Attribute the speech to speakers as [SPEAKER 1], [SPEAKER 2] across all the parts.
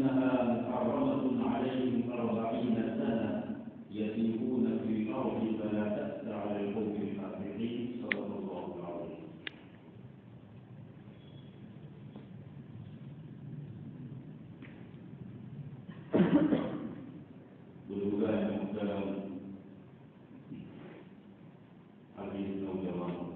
[SPEAKER 1] إنها محرمة عليهم 40 سنة يسيرون في الأرض فلا تأس على القوم الفاسقين. صدق الله العظيم. بزرگان محترم، عزیز نوجوانوں،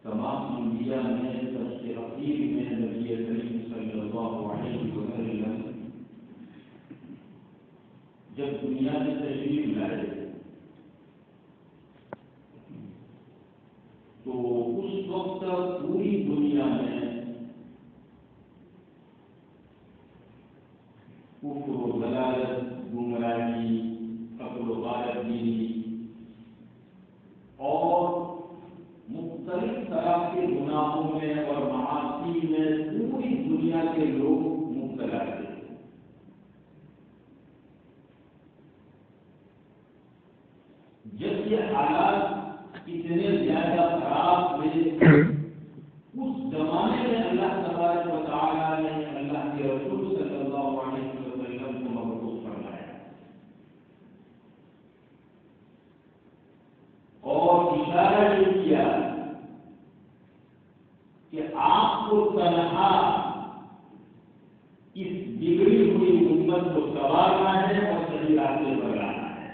[SPEAKER 1] تمام انبیاء میں سب سے اخیر میں نبی کریم صلی اللہ علیہ وسلم جب دنیا میں تشریف لائے تو اس وقت پوری دنیا میں کفر و ضلالت، گمراہی، عقل و غارت گیری اور مختلف طرح کے گناہوں میں اور معاصی میں پوری دنیا کے لوگ مبتلا تھے۔ جب یہ حالات اتنے زیادہ خراب ہوئے، اس زمانے میں اللہ تبارک و تعالیٰ نے اللہ کے رسول صلی اللہ علیہ وسلم کو مبعوث فرمایا اور اشارہ یہ کیا کہ آپ کو تنہا اس بگڑی ہوئی امت کو سنوارنا ہے اور صحیح راستے پر لانا ہے۔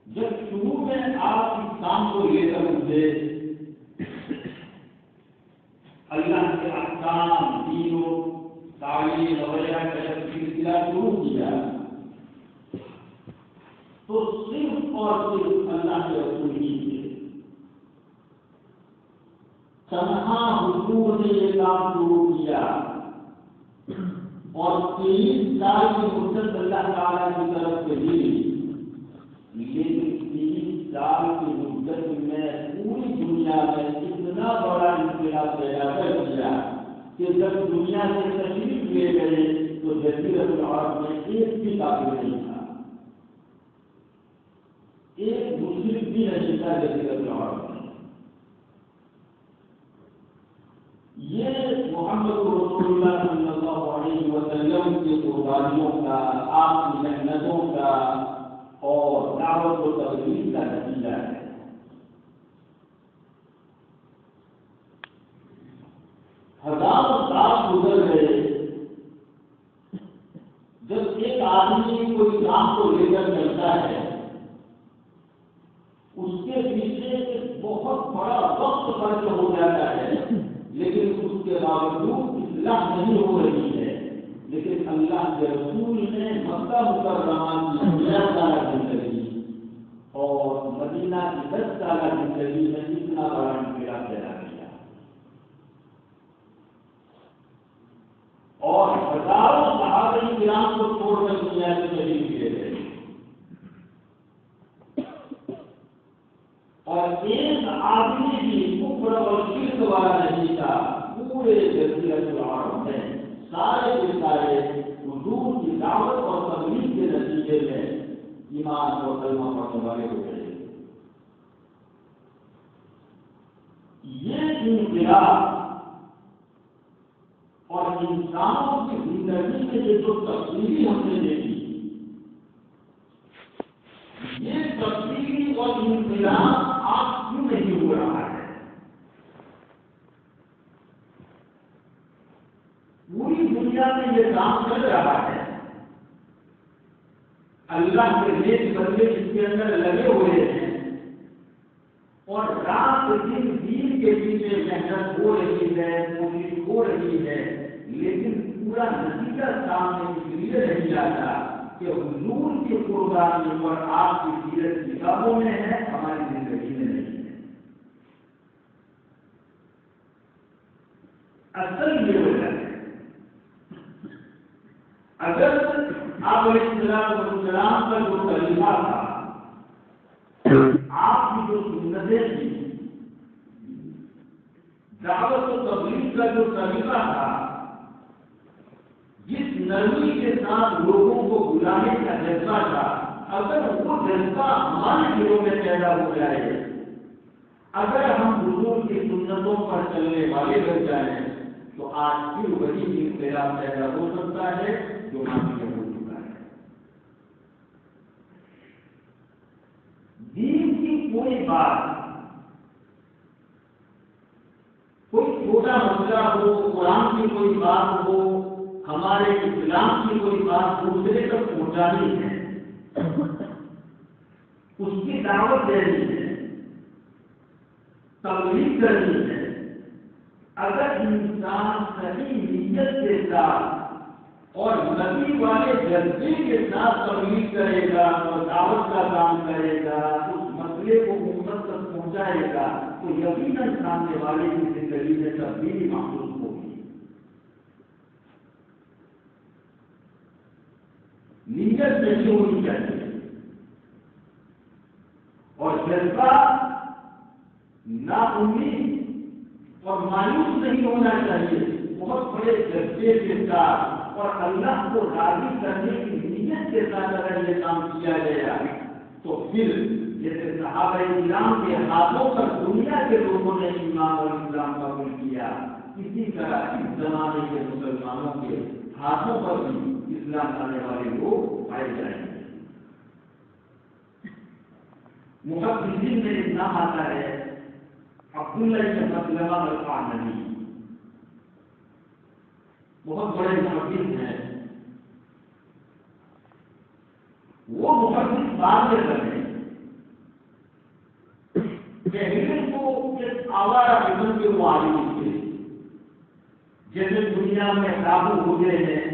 [SPEAKER 1] جب شروع میں آپ اس کام کو لے کر اٹھے، اللہ کے احکام، دین و تعلیم وغیرہ کا جب سلسلہ شروع کیا تو صرف اور صرف اللہ کے رسول ہی تھے۔ تنہا حضور نے یہ کام شروع کیا اور 3 سال کی مدت اللہ تعالیٰ کی طرف سے لی، لیکن 3 سال کی مدت میں پوری دنیا میں اتنا بڑا انقلاب پیدا کر دیا کہ جب دنیا سے تشریف لے گئے تو جزیرۃ العرب میں ایک بھی کافر نہیں تھا، ایک مسلم بھی نہیں تھا جزیرۃ العرب میں۔ یہ محمد رسول اللہ صلی اللہ علیہ وسلم کی قربانیوں کا، آپ کی محنتوں کا اور دعوت و تبلیغ کا نتیجہ ہے۔ ہزاروں سال گزر گئے، جب ایک آدمی کوئی کام کو لے کر چلتا ہے اس کے پیچھے ایک بہت بڑا وقت خرچ ہو جاتا ہے، لیکن اس کے باوجود اصلاح نہیں ہو رہی ہے۔ لیکن اللہ کے رسول نے مکہ مکرمہ کی 11 سالہ زندگی اور مدینہ کی 10 سالہ زندگی میں اتنا بڑا انقلاب پیدا کیا اور ہزاروں صحابہ کرام کو چھوڑ کر دنیا سے چلی گئے تھے، اور ایک آدمی بھی کفر اور شرک والا نہیں تھا پورے جزیرۃ العرب میں۔ سارے کے سارے حضور کی دعوت اور تبلیغ کے نتیجے میں ایمان اور کلمہ پڑھنے والے ہو گئے۔ یہ انقلاب اور انسانوں کی زندگی میں یہ جو تبدیلی ہم نے دیکھی، یہ تبدیلی اور انقلاب آپ کیوں نہیں ہو رہا ہے؟ پوری دنیا میں یہ کام چل رہا ہے، اللہ کے نیک بندے اس کے اندر لگے ہوئے ہیں اور رات دن دین کے پیچھے محنت ہو رہی ہے، کوشش ہو رہی ہے، لیکن پورا نتیجہ سامنے اس لیے نہیں آتا کہ حضور کی قربانی اور آپ کی سیرت کتابوں میں ہے، ہماری زندگی میں نہیں ہے۔ اصل یہ وجہ ہے، اگر آپ علیہ السلام کا جو طریقہ تھا، آپ کی جو سنتیں تھیں، دعوت و تبلیغ کا جو طریقہ تھا، جس نرمی کے ساتھ لوگوں کو بلانے کا جذبہ تھا، اگر وہ جذبہ ہمارے دلوں میں پیدا ہو جائے، اگر ہم حضور کی سنتوں پر چلنے والے بن جائیں تو آج پھر وہی انقلاب پیدا ہو سکتا ہے جو ماضی ہو چکا ہے۔ دین کی کوئی بات، کوئی چھوٹا مسئلہ ہو، قرآن کی کوئی بات ہو، ہمارے اسلام کی کوئی بات دوسرے تک پہنچانی ہے، اس کی دعوت دینی ہے، تبلیغ کرنی ہے۔ اگر انسان صحیح نیت کے ساتھ اور نبی والے جذبے کے ساتھ تبلیغ کرے گا اور دعوت کا کام کرے گا، اس مسئلے کو امت تک پہنچائے گا تو یقیناً سامنے والے کی زندگی میں تبدیلی محسوس ہوگی۔ نیت نہیں ہونی چاہیے اور جذبہ نا امید اور مایوس نہیں ہونا چاہیے، بہت بڑے جذبے کے ساتھ اور اللہ کو راضی کرنے کی نیت کے ساتھ اگر یہ کام کیا گیا تو پھر جیسے صحابہ کرام کے ہاتھوں پر دنیا کے لوگوں نے ایمان اور اسلام قبول کیا، اسی طرح اس زمانے کے مسلمانوں کے ہاتھوں پر بھی اسلام لانے والے لوگ پائے جائیں گے۔ محدثین میں ایک نام آتا ہے عبداللہ بن مسلمہ القعنبی، بہت بڑے محدث ہیں۔ وہ محدث بعد میں بنے، پہلے کو ایک آوارہ قسم کے وہ عالم تھے، جیسے دنیا میں قابو ہو گئے ہیں،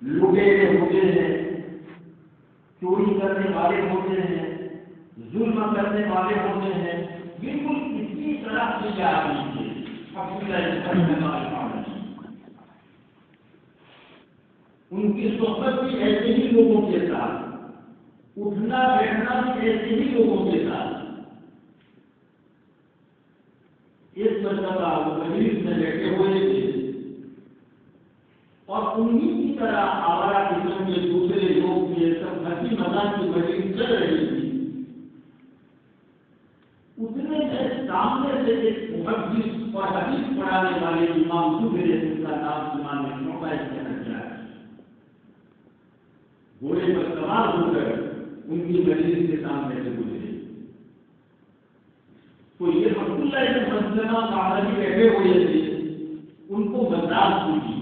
[SPEAKER 1] لٹیرے ہوتے ہیں، چوری کرنے والے ہوتے ہیں، ظلم کرنے والے ہوتے ہیں، بالکل اسی طرح سے آدمی تھے ان کی صحبت بھی ایسے ہی لوگوں کے ساتھ، اٹھنا بیٹھنا بھی ایسے ہی لوگوں کے ساتھ۔ ایک مرتبہ وہ مجلس میں بیٹھے ہوئے تھے اور انہی کی طرح آوارہ قسم کے دوسرے لوگ یہ سب ہنسی مذاق کی مجلس چل رہی تھی۔ اتنے میں سامنے سے ایک محدث اور حدیث پڑھانے والے امام گزرے، جن کا نام امام شعبہ کہا گیا ہے، گھوڑے پر سوار ہو کر ان کی مجلس کے سامنے سے گزرے تو یہ عبداللہ بن مسلمہ القعنبی بیٹھے ہوئے تھے، ان کو برداشت ہوئی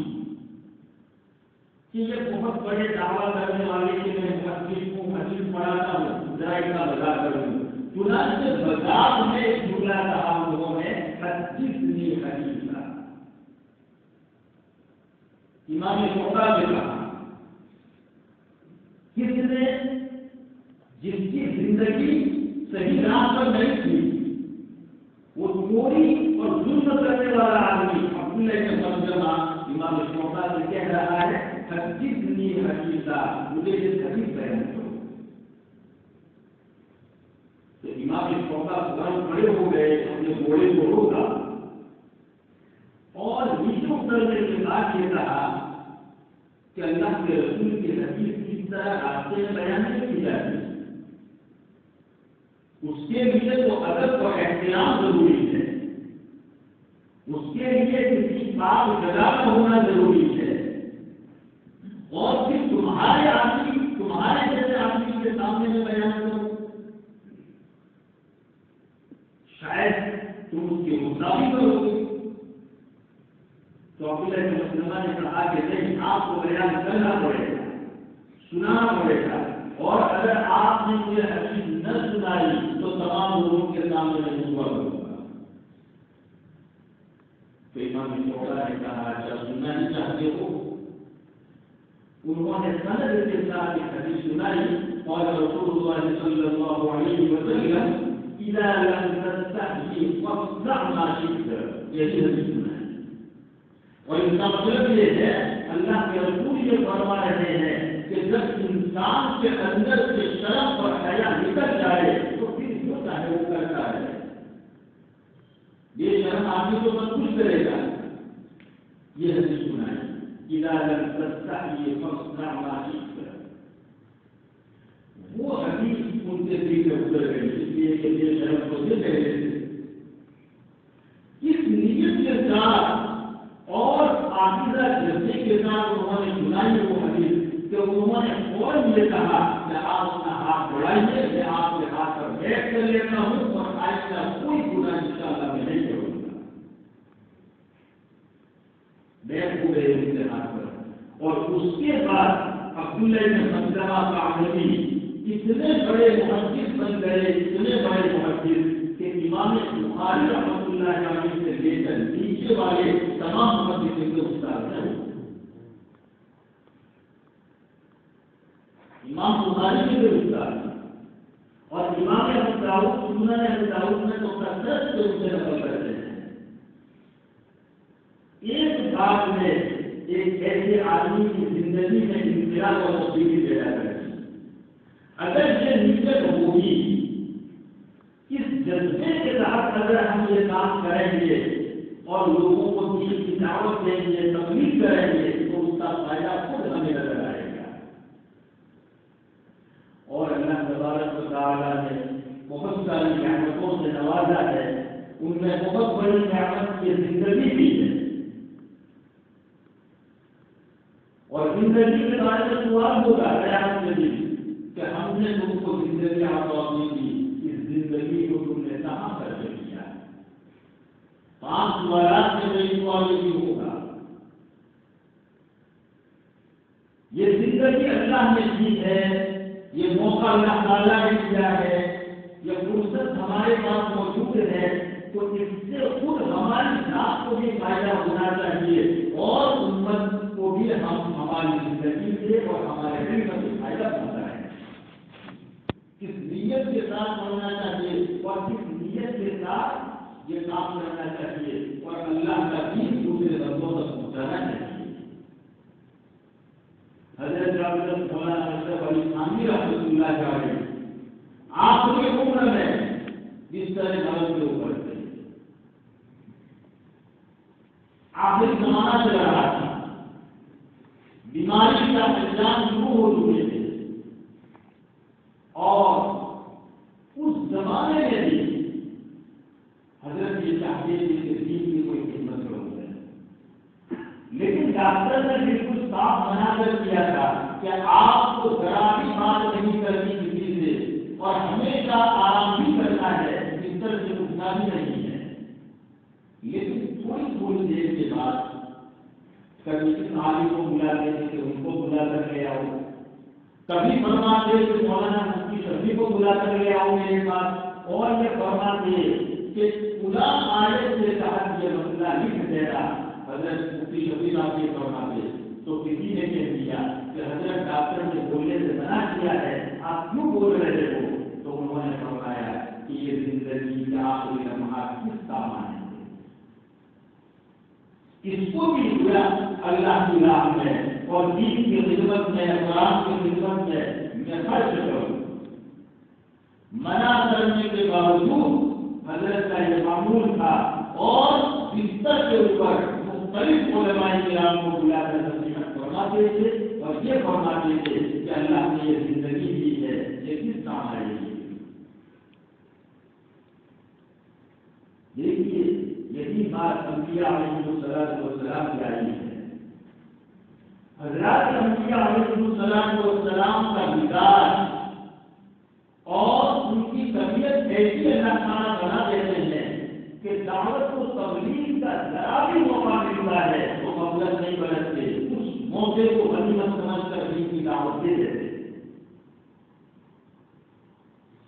[SPEAKER 1] کہ یہ بہت بڑے دعویٰ کرنے والے کہ میں محدث ہوں، حدیث پڑھاتا ہوں، ذرا اس کا مذاق کروں۔ چنانچہ مذاق میں ایک جملہ کہا انہوں نے، حدثنی حدیثا۔ امام شعبہ نے کہا کس نے، جس کی زندگی صحیح راہ پر نہیں تھی، وہ چوری اور ظلم کرنے والا آدمی عبداللہ بن مسلمہ امام شعبہ سے کہہ رہا ہے حدثنی حدیثا، مجھے یہ حدیث بیان کرو۔ تو امام شعبہ فوراً کھڑے ہو گئے، اپنے گھوڑے کو روکا اور نیچے اترنے کے بعد یہ کہا کہ اللہ کے رسول کی حدیث کس طرح راستے میں بیان نہیں کی جاتی، اس کے لیے تو ادب اور احترام ضروری ہے، اس کے لیے کسی پاک جگہ میں ہونا ضروری ہے، اور پھر تمہارے آدمی، تمہارے جیسے آدمی کے سامنے میں بیان کرو، شاید تم اس کی مطابق کرو گے۔ تو عبداللہ بن مسلمہ نے کہا کہ نہیں، آپ کو بیان کرنا پڑے گا، سنانا پڑے گا، اور اگر آپ نے مجھے حدیث نہ سنائی تو تمام لوگوں کے سامنے میں دعا کروں گا۔ تو امام شعبہ نے کہا اچھا سننا نہیں چاہتے ہو؟ انہوں نے سند کے ساتھ ایک حدیث سنائی، اور رسول اللہ صلی اللہ علیہ وسلم اذا لم تستحي فاصنع ما شئت، یہی حدیث سنائی۔ اور اس کا مطلب یہ ہے اللہ کے رسول یہ فرما رہے ہیں کہ جب انسان کے اندر سے شرم اور حیا نکل جائے تو پھر جو چاہے وہ کرتا ہے۔ یہ شرم آدمی کو سب کچھ کرے گا۔ یہ حدیث سنائی اذا لم تستحي فاصنع ما شئت۔ وہ ان کے دل میں اتر گئی، اس لیے کہ یہ شہر کو دے رہے تھے اس نیت کے ساتھ اور عقیدہ جذبے کے ساتھ انہوں نے سنائی وہ حدیث کہ انہوں نے فوراً یہ کہا کہ آپ اپنا ہاتھ بڑھائیے، میں آپ کے ہاتھ پر بیٹھ کر لیتا ہوں اور آئندہ کوئی گناہ انشاءاللہ میں نہیں کروں گا۔ بیٹھ ہوئے ان کے ہاتھ پر، اور اس کے بعد عبداللہ بن مسلمہ کعبی اتنے بڑے محدث بن گئے، اتنے بڑے محدث کہ امام بخاری رحمۃ اللہ علیہ سے لے کر نیچے والے تمام محدثین کے استاد ہیں۔ امام بخاری کے بھی استاد ہیں، اور امام ابو داؤد سنن ابو داؤد میں تو کثرت سے ان سے نقل کرتے ہیں۔ ایک بات میں ایک ایسے آدمی کی زندگی میں انقلاب اور تبدیلی پیدا کرتی، اگر یہ نیت ہوگی اس جذبے کے تحت اگر ہم یہ کام کریں گے اور لوگوں کو دین کی دعوت دیں گے، تبلیغ کریں گے، تو اس کا فائدہ خود ہمیں نظر آئے گا۔ اور اللہ تبارک و تعالیٰ نے بہت ساری نعمتوں سے نوازا ہے، ان میں بہت بڑی نعمت یہ زندگی بھی ہے، اور زندگی کے بارے میں سوال ہوگا قیامت کے دن کہ ہم نے تم کو زندگی عطا کی، اس زندگی کو تم نے کہاں کر دیا؟ 5 سوالات میں کوئی سوال نہیں ہوگا۔ یہ زندگی اللہ نے دی ہے، یہ موقع اللہ تعالیٰ نے دیا ہے، یہ فرصت ہمارے پاس موجود ہے، تو اس سے خود ہماری ذات کو بھی فائدہ ہونا چاہیے اور امت کو بھی ہم ہماری زندگی سے اور ہمارے دل کا بھی فائدہ پہنچا ہے۔ کس نیت کے ساتھ ہونا چاہیے اور کس نیت کے ساتھ یہ کام کرنا چاہیے اور اللہ کا دین دوسرے بندوں تک پہنچانا چاہیے۔ حضرت مولانا اشرف علی تھانوی رحمۃ اللہ علیہ آخری عمر میں بستر مرض کے اوپر تھے، آخری زمانہ چل رہا تھا، بیماری کا انجام شروع ہو چکے تھے، اور اس زمانے میں بھی حضرت یہ چاہتے تھے کہ دین کی کوئی خدمت کرو گے، لیکن ڈاکٹر نے بالکل صاف منع کر دیا تھا کہ آپ کو ذرا بھی بات نہیں کرنی کسی سے، اور ہمیشہ آرام بھی کرنا ہے، بستر سے اٹھنا بھی نہیں ہے۔ لیکن تھوڑی دیر کے بعد کبھی اس عالم کو بلا دیتے کہ ان کو بلا کر لے آؤ، کبھی فرماتے کہ مولانا مفتی شفیع کو بلا کر لے آؤ میرے پاس، اور یہ فرماتے کہ فلاں آیت سے تحت یہ مسئلہ لکھ دے رہا، حضرت مفتی شفیع صاحب یہ فرماتے تو کسی نے کہہ دیا کہ حضرت ڈاکٹر نے بولنے سے منع کیا ہے، آپ کیوں بول رہے ہو؟ تو انہوں نے فرمایا کہ یہ زندگی کے آخری لمحات کس کام آنے، اس کو بھی ہوا اللہ کی راہ میں اور دین کی خدمت میں، قرآن کی خدمت میں خرچ کروں۔ منع کرنے کے باوجود حضرت کا یہ معمول تھا، اور بستر کے اوپر مختلف علماء کرام کو بلا کر نصیحت فرماتے تھے اور یہ فرماتے تھے کہ اللہ نے یہ زندگی دی ہے، یہ کس کام آئے گی؟ دیکھیے یہی بات انبیاء علیہ السلام کی آئی ہے۔ حضرات انبیاء علیہ السلام کا مزاج اور ان کی طبیعت ایسی اللہ تعالیٰ بنا دیتے ہیں کہ دعوت و تبلیغ کا ذرا بھی موقع ملتا ہے تو مغلط نہیں برتتے، اس موقع کو غنیمت سمجھ کر دین کی دعوت دے دیتے،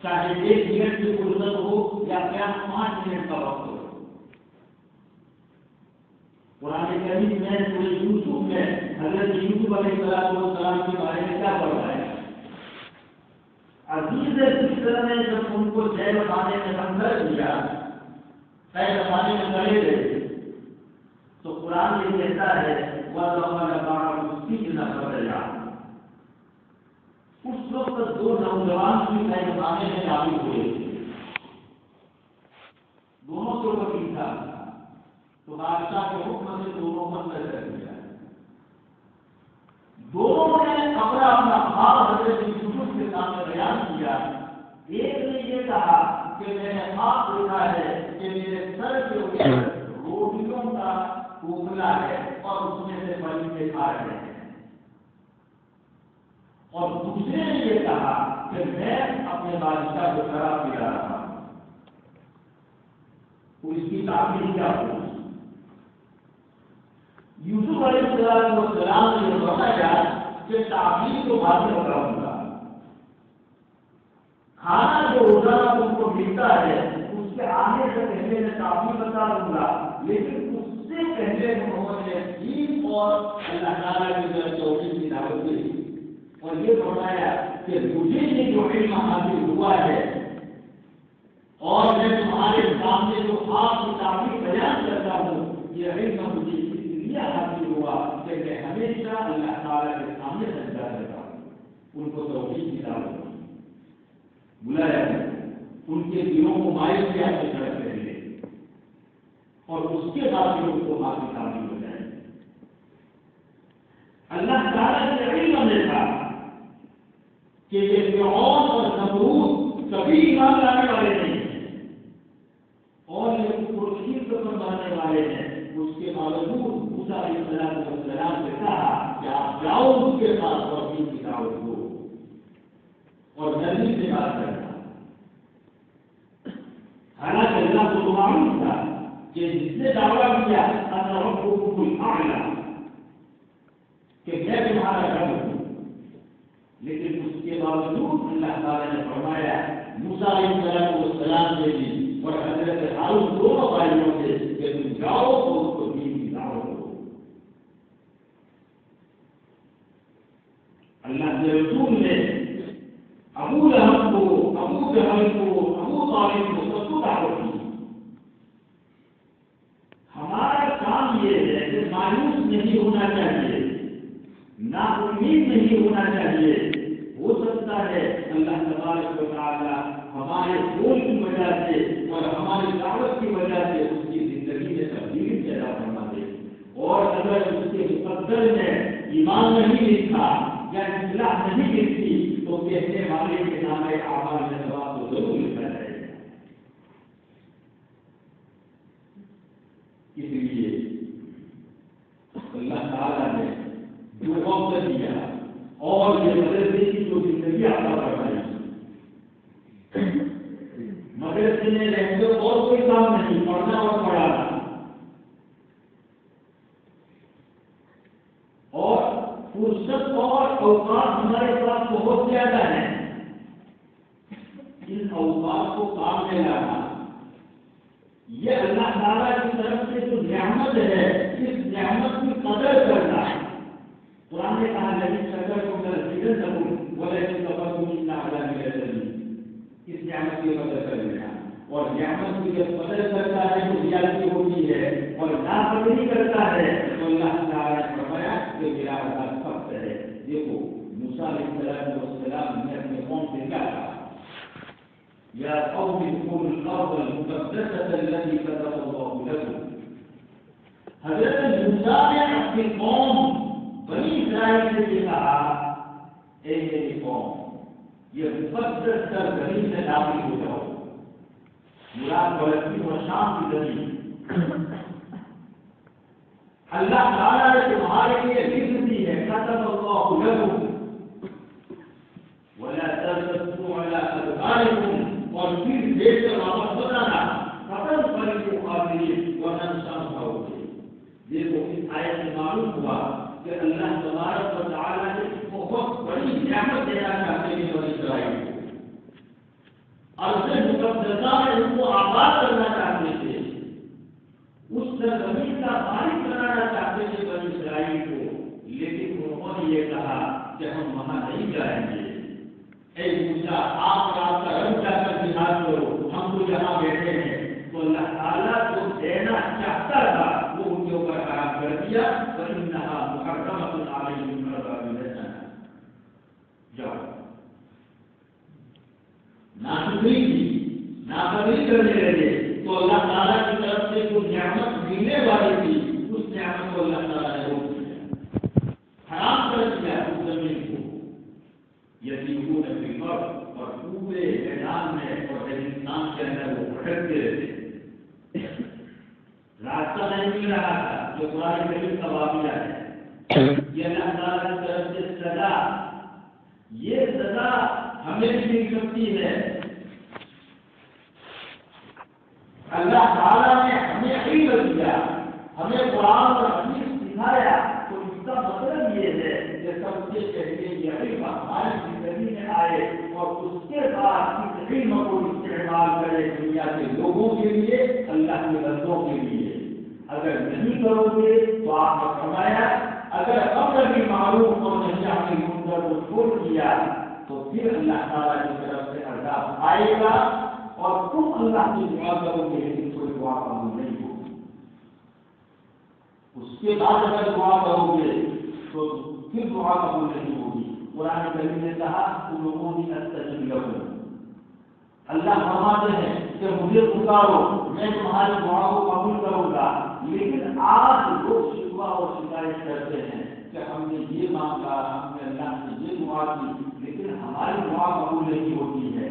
[SPEAKER 1] چاہے 1 منٹ کی فرصت ہو یا 5 منٹ کا وقت ہو۔ قرآن کریم میں سورہ یوسف میں حضرت یوسف علیہ السلام کے بارے میں کیا فرمایا؟ عزیز مصر نے جب ان کو جیل خانے میں بند کر دیا، قید خانے میں کرے گئے، تو قرآن یہ کہتا ہے وَدَخَلَ مَعَهُ السِّجْنَ فَتَيَانِ، اس وقت 2 نوجوان بھی قید خانے میں داخل ہوئے تھے، دونوں کے اوپر لکھا تھا، تو بادشاہ کے حکم سے دونوں کو اندر کر دیا۔ دونوں نے اپنا حال حضرت یوسف کے سامنے بیان کیا کہ میں نے خواب دیکھا ہے کہ میرے سر کے اوپر روٹیوں کا ٹوکرا ہے اور اس میں سے پرندے کھا رہے ہیں، اور دوسرے نے یہ کہا کہ میں اپنے بادشاہ کو شراب پلا رہا ہوں۔ تو اس کی تعبیر کیا ہوگی؟ یوسف علیہ السلام نے یہ بتایا کہ تعبیر تو بعد میں بتاؤں گا، کھانا جو روزانہ تم کو ملتا ہے اس کے آنے سے پہلے میں تعبیر بتا دوں گا، لیکن اس سے پہلے انہوں نے دین اور اللہ تعالیٰ کی طرف توحید کی دعوت دی اور یہ فرمایا کہ مجھے یہ جو علم حاصل ہوا ہے اور میں تمہارے سامنے جو آپ کی تعبیر بیان کرتا ہوں، یہ علم مجھے اس لیے حاصل ہوا کہ میں ہمیشہ اللہ تعالیٰ کے سامنے سجدہ کرتا ہوں۔ ان کو توحید کی دعوت بلایا، ان کے دلوں کو مائل کیا اپنی طرف پہلے، اور اس کے بعد پھر ان کو معافی تعبیر ہو جائے۔ اللہ تعالیٰ نے علم میں تھا کہ یہ فرعون اور نمرود کبھی ایمان لانے والے نہیں ہیں اور یہ پرشیر قسم بنانے والے ہیں، اس کے باوجود موسیٰ علیہ السلام سے کہا کہ آپ جاؤ اس کے پاس اور دین کی دعوت دو اور نرمی سے بات کرنا۔ حالانکہ اللہ کو تو معلوم تھا کہ جس نے دعویٰ کیا انا ربکم الاعلی کہ میں تمہارا رب ہوں، لیکن اس کے باوجود اللہ تعالیٰ نے فرمایا موسیٰ علیہ السلام سے بھی اور حضرت ہارون دونوں بھائیوں سے کہ تم جاؤ تو اس کو دین کی دعوت دو۔ اللہ کے رسول نے ابو لہب کو، ابو جہل کو، ابو طالب کو سب کو دعوت دی۔ ہمارا کام یہ ہے کہ مایوس نہیں ہونا چاہیے، نا امید نہیں ہونا چاہیے۔ ہو سکتا ہے اللہ تبارک و تعالیٰ ہمارے بول کی وجہ سے اور ہماری دعوت کی وجہ سے اس کی زندگی میں تبدیلی پیدا فرما دے، اور اگر اس کے مقدر میں ایمان نہیں لکھا یا اصلاح نہیں لکھی تو کہنے والے کے نام اعمال میں ثواب تو ضرور لکھا جائے گا۔ اس لیے اللہ تعالیٰ نے جو وقت دیا اور یہ مدرسے کی جو زندگی عطا فرمائی، مدرسے میں رہتے اور کوئی کام نہیں، پڑھنا اور پڑھانا، اور فرصت اور اوقات ہمارے پاس بہت زیادہ ہے، ان اوقات کو کام میں لانا یہ اللہ تعالیٰ کی طرف سے جو نعمت ہے اس نعمت کی قدر کرنا۔ قرآن نے کہا لیکن شکر کو نصیبت کروں ولیکن کفر کو اتنا عذاب میں رسلی، اس نعمت کی قدر کر لینا، اور نعمت کی جب قدر کرتا ہے تو زیادتی ہوتی ہے اور ناقدری کرتا ہے تو اللہ تعالیٰ نے فرمایا کہ میرا عذاب سخت ہے۔ دیکھو موسیٰ علیہ السلام نے اپنے قوم سے کیا کہا، یا قوم ادخلوا الارض المقدسة التي كتب الله لكم۔ حضرت موسیٰ نے اپنی قوم بنی اسرائیل سے یہ کہا، اے میری قوم یہ مقدس سرزمین سے داخل ہو جاؤ، مراد فلسطین اور شام کی زمین۔ اللہ تعالیٰ نے تمہارے لیے رزق دی ہے، كتب الله لكم ولا ترتدوا على ادباركم، اور پھر دیکھ کر واپس بتانا فتن فريق قابلين وننسى۔ دیکھو اس آیت سے معلوم ہوا کہ اللہ تبارک و تعالیٰ نے بہت بڑی نعمت دینا چاہتے ہیں بنی اسرائیل کو، ارض مقدسہ میں ان کو آباد کرنا چاہتے تھے، اس زمین کا مالک بنانا چاہتے تھے بنی اسرائیل کو، لیکن انہوں نے یہ کہا کہ ہم وہاں نہیں جائیں گے۔ اے موسیٰ آپ رات کا رنگ جا کر جہاد کرو، ہم تو یہاں بیٹھے ہیں۔ تو اللہ تعالیٰ جو دینا چاہتا تھا وہ ان کے اوپر حرام کر دیا، فإنها محرمة عليهم 40 سنة۔ جاؤ ناشکری کی، نافرمانی کرنے لگے تو اللہ تعالیٰ کی طرف سے جو نعمت ملنے والی تھی اس نعمت کو اللہ تعالیٰ نے روک دیا، حرام کر دیا اس زمین کو۔ یتیمون فی الارض، اور پورے میدان میں اور ریگستان کے کے اندر وہ بھٹکتے رہتے، راستہ نہیں مل رہا تھا، جو قرآن کریم کا واقعہ ہے، یہ اللہ تعالیٰ کی طرف سے سزا، یہ سزا ہمیں بھی مل سکتی ہے۔ اللہ تعالیٰ نے ہمیں علم دیا، ہمیں قرآن اور حدیث سکھایا، تو اس کا مطلب یہ ہے کہ سب سے پہلے یہ علم ہماری زندگی میں آئے اور اس کے بعد اس علم کو استعمال کرے دنیا کے لوگوں کے لیے، اللہ کے بندوں کے لیے۔ اگر نہیں کرو گے تو آپ نے فرمایا اگر امر بالمعروف اور نہی عن المنکر کو چھوڑ دیا تو پھر اللہ تعالیٰ کی طرف سے عذاب آئے گا اور تم اللہ کی دعا کرو گے لیکن کوئی دعا قبول نہیں ہوگی۔ اس کے بعد اگر دعا کرو گے تو پھر دعا قبول نہیں ہوگی۔ قرآن کریم نے کہا ادعونی استجب لکم، اللہ فرماتے ہیں کہ مجھے پکارو میں تمہاری دعا کو قبول کروں گا، لیکن آج لوگ شکوہ اور شکایت کرتے ہیں کہ ہم نے یہ مانگا، ہم نے اللہ سے یہ دعا کی، لیکن ہماری دعا قبول نہیں ہوتی ہے۔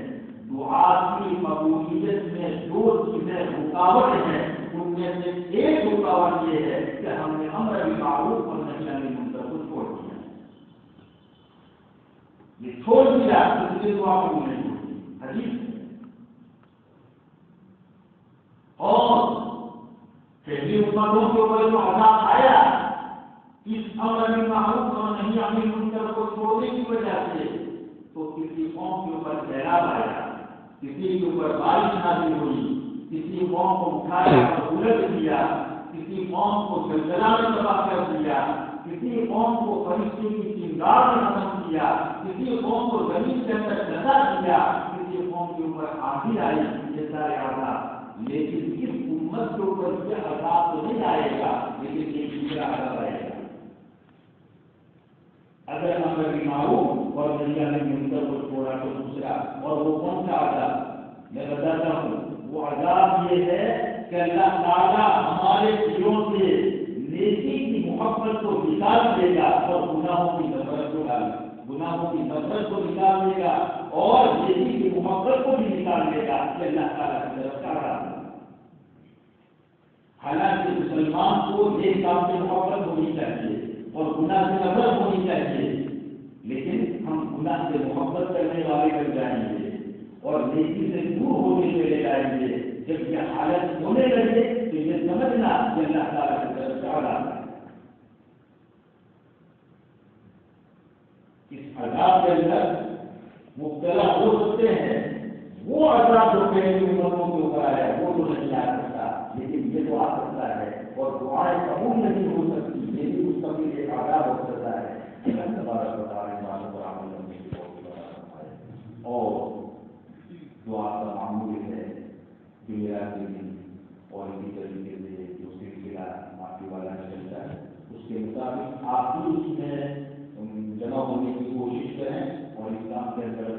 [SPEAKER 1] دعا کی قبولیت میں دو چیزیں رکاوٹ ہیں، ان میں سے ایک رکاوٹ یہ ہے کہ ہم نے امر بالمعروف اور نہی عن المنکر کو چھوڑ دیا، یہ چھوڑ دیا تو مجھے دعا قبول نہیں ہوتی، حدیث ہے۔ اور پہلی امتوں کے اوپر جو عذاب آیا اس امر بالمعروف اور نہی عن المنکر کو چھوڑنے کی وجہ سے، تو کسی قوم کے اوپر سیلاب آیا، کسی کے اوپر بارش نازل ہوئی، کسی قوم کو اٹھایا اور الٹ دیا، کسی قوم کو زلزلہ میں تباہ کر دیا، کسی قوم کو فرشتے کی چنگار میں ختم کیا، کسی قوم کو زمین کے اندر دھسا دیا، کسی قوم کے اوپر آندھی آئی، یہ سارے عذاب، لیکن اس امت کے اوپر یہ عذاب تو نہیں آئے گا، لیکن ایک دوسرا عذاب آئے گا۔ اگر امر بالمعروف اور نہی عن المنکر کو چھوڑا تو دوسرا، اور وہ کون سا عذاب میں بتاتا ہوں، وہ عذاب یہ ہے کہ اللہ تعالیٰ ہمارے دلوں سے نیکی کی محبت کو نکال دے گا اور گناہوں کی نفرت کو ڈال، گناہوں کی نفرت کو نکال دے گا اور نیکی کی محبت کو بھی نکال دے گا، کہ اللہ تعالیٰ کی طرف سے عذاب۔ حالانکہ مسلمان کو نیک کام سے محبت ہونی چاہیے اور گناہ سے نفرت ہونی چاہیے، لیکن ہم گناہ سے محبت کرنے والے بن جائیں گے اور نیکی سے دور ہونے چلے جائیں گے۔ جب یہ حالت ہونے لگے تو یہ سمجھنا کہ اللہ تعالیٰ کی طرف سے عذاب ہے۔ اس عذاب کے اندر مبتلا ہو سکتے ہیں وہ عذاب جو پہلے امتوں کے اوپر آیا وہ تو نہیں آ سکتا، لیکن یہ تو آ سکتا ہے، اور دعائیں قبول نہیں ہو سکتی، یہ بھی اس کا بھی ایک عذاب ہو سکتا ہے۔ اللہ تبارک و تعالیٰ پر عمل کرنے کی توفیق عطا فرمائے۔ اور دعا کا معمول ہے جمعرات کے دن اور اسی طریقے سے جو سلسلہ معافی والا چلتا ہے اس کے مطابق آپ بھی اس میں جمع ہونے کی کوشش کریں اور اس کام کے اندر